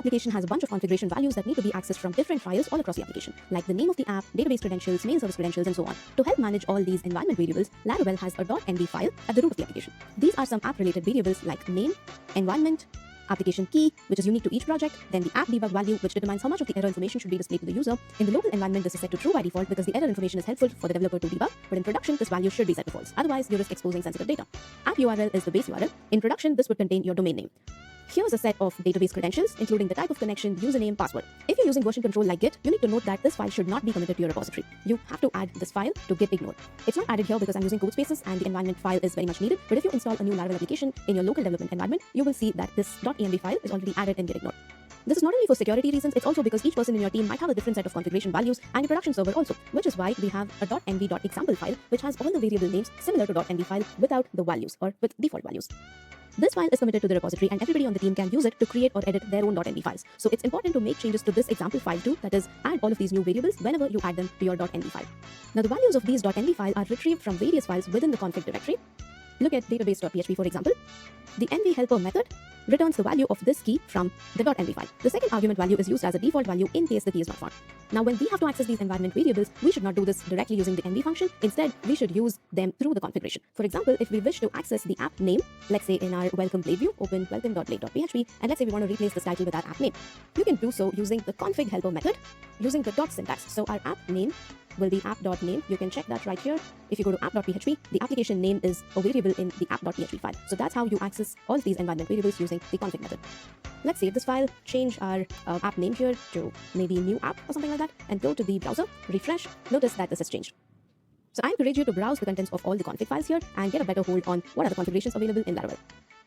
application has a bunch of configuration values that need to be accessed from different files all across the application, like the name of the app, database credentials, mail service credentials, and so on. To help manage all these environment variables, Laravel has a .env file at the root of the application. These are some app-related variables like name, environment, application key, which is unique to each project, then the app debug value, which determines how much of the error information should be displayed to the user. In the local environment, this is set to true by default because the error information is helpful for the developer to debug, but in production, this value should be set to false. Otherwise, you risk exposing sensitive data. App URL is the base URL. In production, this would contain your domain name. Here's a set of database credentials, including the type of connection, username, password. If you're using version control like Git, you need to note that this file should not be committed to your repository. You have to add this file to git ignore. It's not added here because I'm using code spaces and the environment file is very much needed, but if you install a new Laravel application in your local development environment, you will see that this .env file is already added in git ignore. This is not only for security reasons, it's also because each person in your team might have a different set of configuration values and a production server also, which is why we have a .env.example file which has all the variable names similar to .env file without the values or with default values. This file is committed to the repository and everybody on the team can use it to create or edit their own .env files. So it's important to make changes to this example file too, that is, add all of these new variables whenever you add them to your .env file. Now the values of these .env files are retrieved from various files within the config directory. Look at database.php for example. The env helper method returns the value of this key from the .env file. The second argument value is used as a default value in case the key is not found. Now when we have to access these environment variables, we should not do this directly using the env function. Instead, we should use them through the configuration. For example, if we wish to access the app name, let's say in our welcome blade view, open welcome.blade.php, and let's say we want to replace this title with our app name. You can do so using the config helper method using the dot syntax. So our app name will be app.name. You can check that right here. If you go to app.php, the application name is a variable in the app.php file. So that's how you access all of these environment variables using the config method. Let's save this file, change our app name here to maybe new app or something like that, and go to the browser, refresh. Notice that this has changed. So I encourage you to browse the contents of all the config files here and get a better hold on what are the configurations available in Laravel.